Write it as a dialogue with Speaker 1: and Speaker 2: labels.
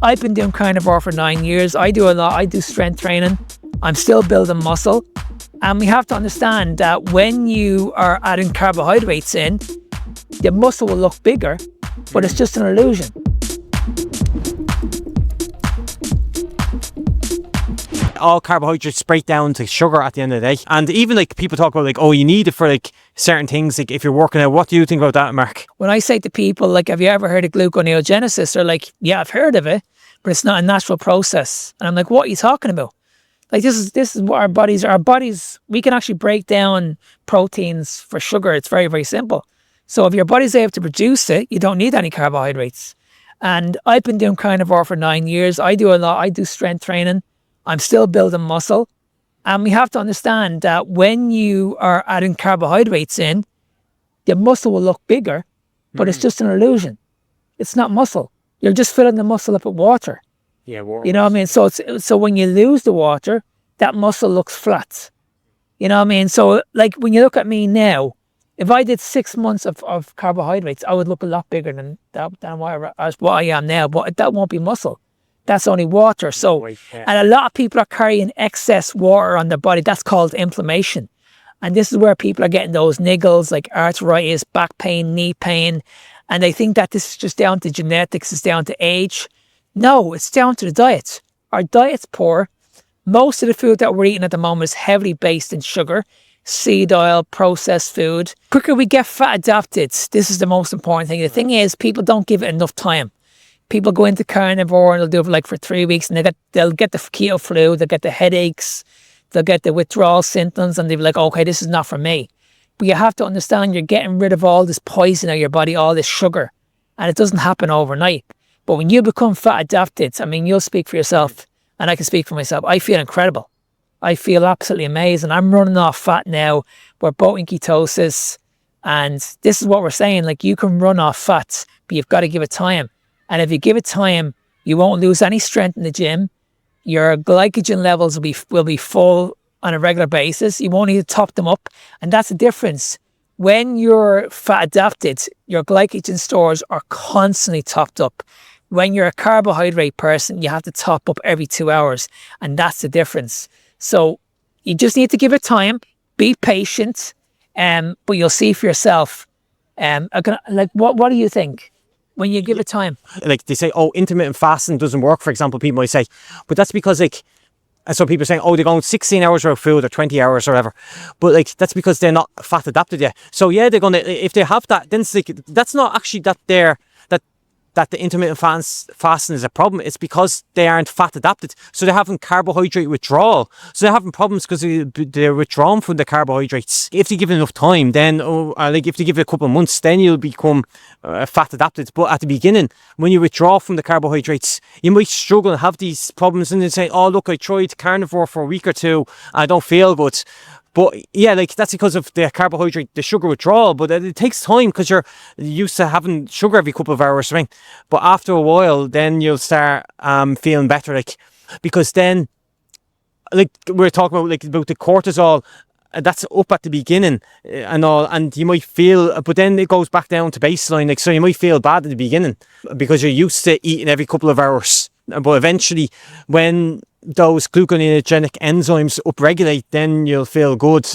Speaker 1: I've been doing carnivore for 9 years. I do a lot. I do strength training. I'm still building muscle. And we have to understand that when you are adding carbohydrates in, the muscle will look bigger, but it's just an illusion.
Speaker 2: All carbohydrates break down to sugar at the end of the day. And even like people talk about like, oh, you need it for like certain things, like if you're working out. What do you think about that, Mark?
Speaker 1: When I say to people, like, have you ever heard of gluconeogenesis? They're like, yeah, I've heard of it, but it's not a natural process. And I'm like, what are you talking about? Like, this is what our bodies, we can actually break down proteins for sugar. It's very, very simple. So if your body's able to produce it, you don't need any carbohydrates. And I've been doing carnivore for 9 years. I do a lot. I do strength training. I'm still building muscle. And we have to understand that when you are adding carbohydrates in, the muscle will look bigger, but it's just an illusion. It's not muscle. You're just filling the muscle up with water.
Speaker 2: Yeah, water.
Speaker 1: You know what I mean? So when you lose the water, that muscle looks flat. You know what I mean? So like when you look at me now, if I did 6 months of carbohydrates, I would look a lot bigger than what I am now. But that won't be muscle. That's only water. So, and a lot of people are carrying excess water on their body. That's called inflammation. And this is where people are getting those niggles like arthritis, back pain, knee pain. And they think that this is just down to genetics, it's down to age. No, it's down to the diet. Our diet's poor. Most of the food that we're eating at the moment is heavily based in sugar, seed oil, processed food. Quicker we get fat adapted, this is the most important thing. The thing is, people don't give it enough time. People go into carnivore and they'll do it for 3 weeks and they'll get the keto flu, they'll get the headaches, they'll get the withdrawal symptoms, and they'll be like, okay, this is not for me. But you have to understand you're getting rid of all this poison out of your body, all this sugar, and it doesn't happen overnight. But when you become fat adapted, I mean, you'll speak for yourself and I can speak for myself. I feel incredible. I feel absolutely amazing. I'm running off fat now. We're both in ketosis. And this is what we're saying. Like, you can run off fat, but you've got to give it time. And if you give it time, you won't lose any strength in the gym. Your glycogen levels will be full on a regular basis. You won't need to top them up. And that's the difference. When you're fat adapted, your glycogen stores are constantly topped up. When you're a carbohydrate person, you have to top up every 2 hours. And that's the difference. So you just need to give it time, be patient, but you'll see for yourself. What do you think when you give it time?
Speaker 2: Like they say, oh, intermittent fasting doesn't work, for example, people might say. But that's because like, and so people are saying, oh, they're going 16 hours without food or 20 hours or whatever. But like, that's because they're not fat adapted yet. So yeah, they're going to, if they have that, then it's like, that's not actually that that the intermittent fasting is a problem. It's because they aren't fat adapted. So they're having carbohydrate withdrawal. So they're having problems because they're withdrawn from the carbohydrates. If they give it enough time, then, like if they give it a couple of months, then you'll become fat adapted. But at the beginning, when you withdraw from the carbohydrates, you might struggle and have these problems and then say, oh, look, I tried carnivore for a week or two. I don't feel good. But yeah, like that's because of the carbohydrate, the sugar withdrawal. But it takes time because you're used to having sugar every couple of hours. Right? But after a while, then you'll start feeling better. Like, because then, like we're talking about the cortisol, that's up at the beginning and all, and you might feel, but then it goes back down to baseline. Like, so you might feel bad at the beginning because you're used to eating every couple of hours. But eventually, when those gluconeogenic enzymes upregulate, then you'll feel good.